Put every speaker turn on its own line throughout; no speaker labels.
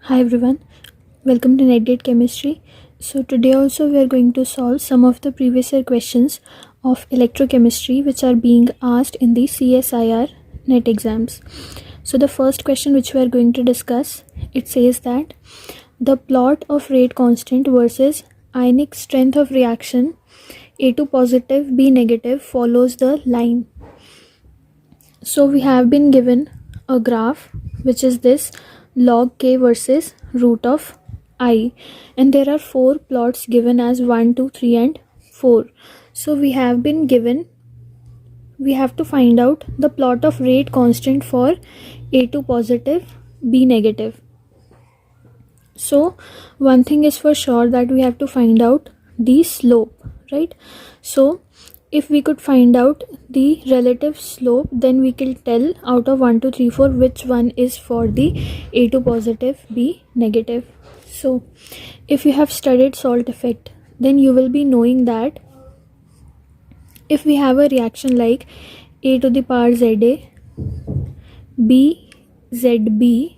Hi everyone, welcome to NetGate Chemistry. So today also we are going to solve some of the previous year questions of electrochemistry which are being asked in the CSIR NET exams. So the first question which we are going to discuss, it says that the plot of rate constant versus ionic strength of reaction A2 positive B negative follows the line. So we have been given a graph which is this log k versus root of I, and there are 4 plots given as 1, 2, 3 and 4. So we have to find out the plot of rate constant for A2 positive B negative. So one thing is for sure that we have to find out the slope, right? So if we could find out the relative slope, then we can tell out of 1, 2, 3, 4 which one is for the A2 positive B negative. So if you have studied salt effect, then you will be knowing that if we have a reaction like A to the power ZA, B ZB,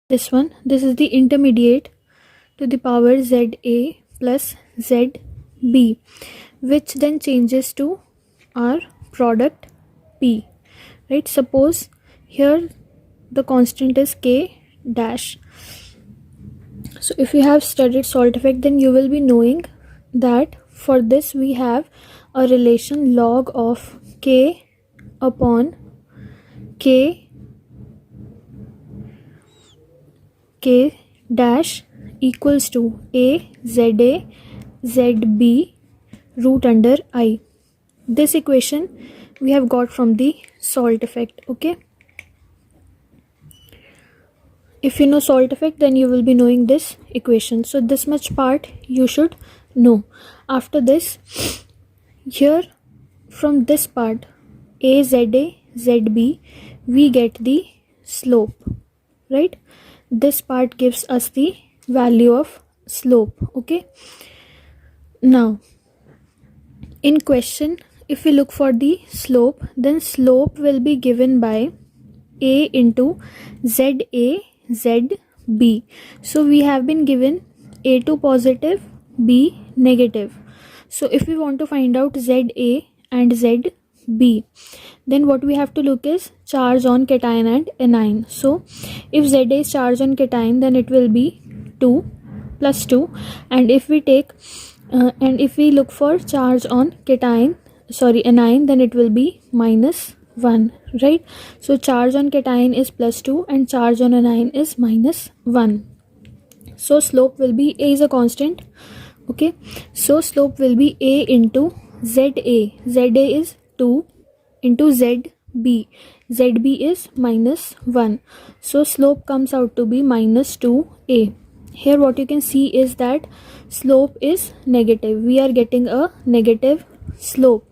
this is the intermediate to the power ZA plus ZB, which then changes to our product P, right? Suppose here the constant is K dash. So if you have studied salt effect, then you will be knowing that for this we have a relation log of K upon K dash equals to A ZA ZB root under I. This equation we have got from the salt effect. Okay, if you know salt effect, then you will be knowing this equation. So this much part you should know. After this, here from this part A ZA ZB we get the slope, right? This part gives us the value of slope. Okay, now in question, if we look for the slope, then slope will be given by A into ZA ZB. So we have been given A2 positive B negative. So if we want to find out ZA and ZB, then what we have to look is charge on cation and anion. So if ZA is charge on cation, then it will be 2 plus 2, and if we take and if we look for charge on anion, then it will be minus 1, right? So charge on cation is plus 2 and charge on anion is minus 1. So slope will be, A is a constant. Okay, so slope will be A into ZA. ZA is 2 into ZB. ZB is minus 1. So slope comes out to be minus 2A. Here what you can see is that slope is negative. We are getting a negative slope.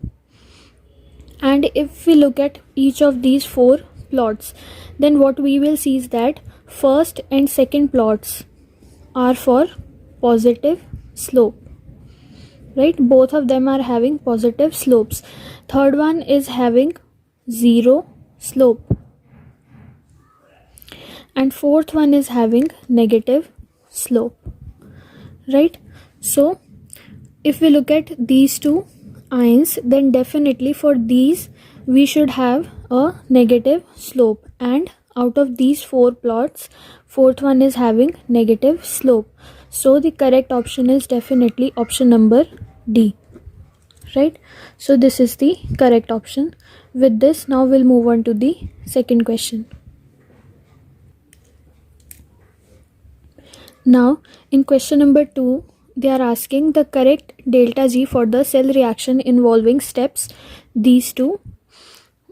And if we look at each of these 4 plots, then what we will see is that first and second plots are for positive slope, right? Both of them are having positive slopes. Third one is having 0 slope, and fourth one is having negative slope, right? So if we look at these two ions, then definitely for these we should have a negative slope, and out of these 4 plots, fourth one is having negative slope. So the correct option is definitely option number D, right? So this is the correct option. With this, now we'll move on to the second question. Now in question number 2, they are asking the correct delta G for the cell reaction involving steps these two.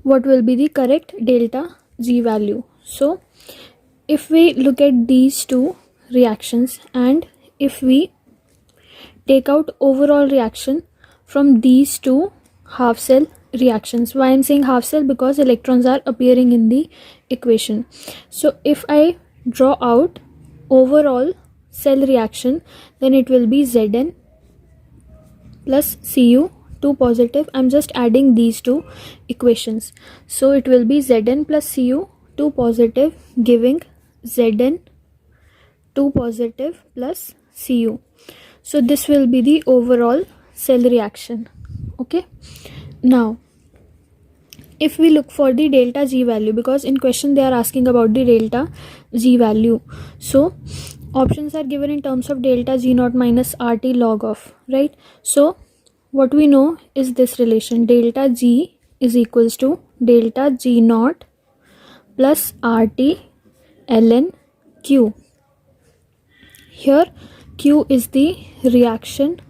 What will be the correct delta G value? So if we look at these two reactions, and if we take out overall reaction from these two half cell reactions. Why I'm saying half cell? Because electrons are appearing in the equation. So if I draw out overall cell reaction, then it will be Zn plus Cu 2 positive. I'm just adding these two equations. So it will be Zn plus Cu 2 positive giving Zn 2 positive plus Cu. So this will be the overall cell reaction. Okay. Now if we look for the delta G value, because in question they are asking about the delta G value, so options are given in terms of delta G naught minus RT log of, right? So what we know is this relation, delta G is equals to delta G naught plus RT ln Q. Here Q is the reaction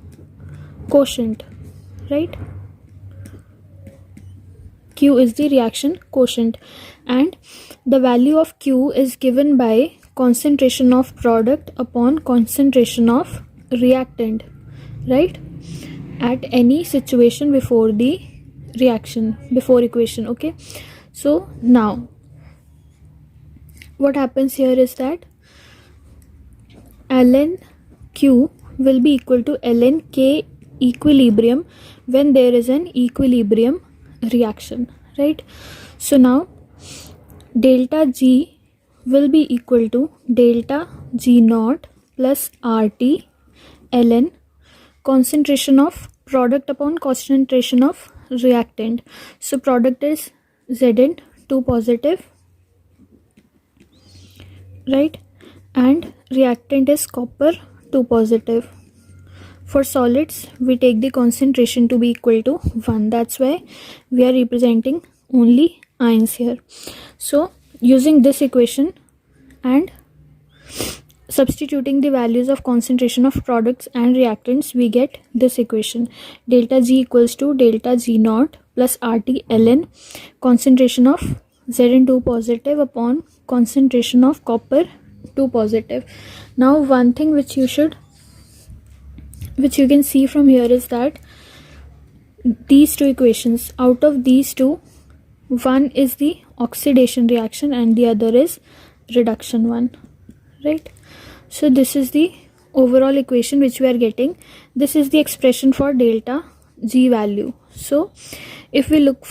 quotient, right? Q is the reaction quotient, and the value of Q is given by concentration of product upon concentration of reactant, right, at any situation before the reaction, before equation. Okay, so now what happens here is that ln Q will be equal to ln K equilibrium when there is an equilibrium reaction, right? So now delta G will be equal to delta G naught plus RT ln concentration of product upon concentration of reactant. So product is Zn 2 positive, right, and reactant is copper 2 positive. For solids, we take the concentration to be equal to 1. That's why we are representing only ions here. So using this equation and substituting the values of concentration of products and reactants, we get this equation. Delta G equals to delta G naught plus RT ln concentration of Zn2 positive upon concentration of copper 2 positive. Now one thing which you can see from here is that these two equations, out of these two, one is the oxidation reaction and the other is reduction one, right? So this is the overall equation which we are getting. This is the expression for delta G value. So if we look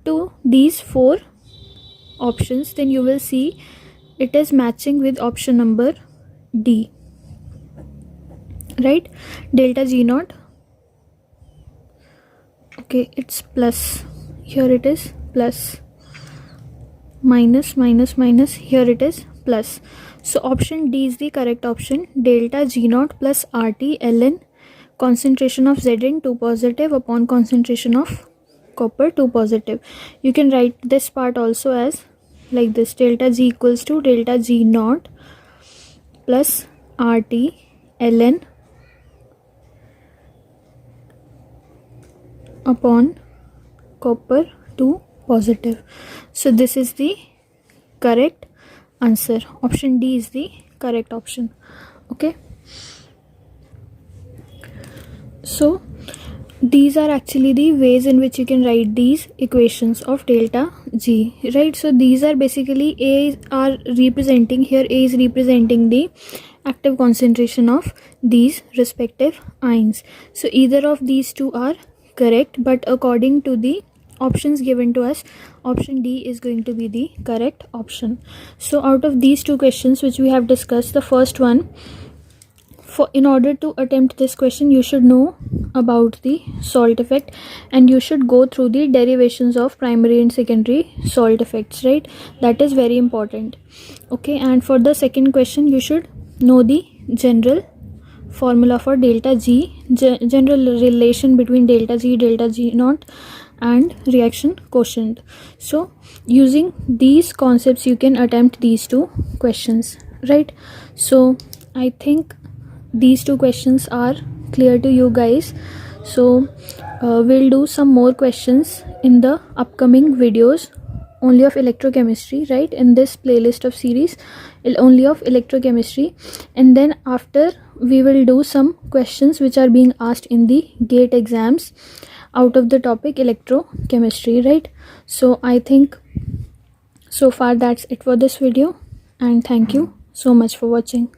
to these four options, then you will see it is matching with option number D, right? Delta G naught, okay, it's plus, here it is plus, minus minus minus, here it is plus. So option D is the correct option. Delta G naught plus RT ln concentration of Zn 2 positive upon concentration of copper 2 positive. You can write this part also as like this: delta G equals to delta G naught plus RT ln upon copper 2 positive. So this is the correct answer. Option D is the correct option. Okay, so these are actually the ways in which you can write these equations of delta G, right? So these are basically, A are representing here, A is representing the active concentration of these respective ions. So either of these two are correct, but according to the options given to us, option D is going to be the correct option. So out of these two questions which we have discussed, the first one, in order to attempt this question, you should know about the salt effect and you should go through the derivations of primary and secondary salt effects, right? That is very important. Okay, and for the second question, you should know the general formula for delta G, general relation between delta G naught and reaction quotient. So using these concepts you can attempt these two questions, right? So I think these two questions are clear to you guys. So we'll do some more questions in the upcoming videos only of electrochemistry, right? In this playlist of series only of electrochemistry, and then after we will do some questions which are being asked in the GATE exams out of the topic electrochemistry, right? So I think so far that's it for this video, and thank you so much for watching.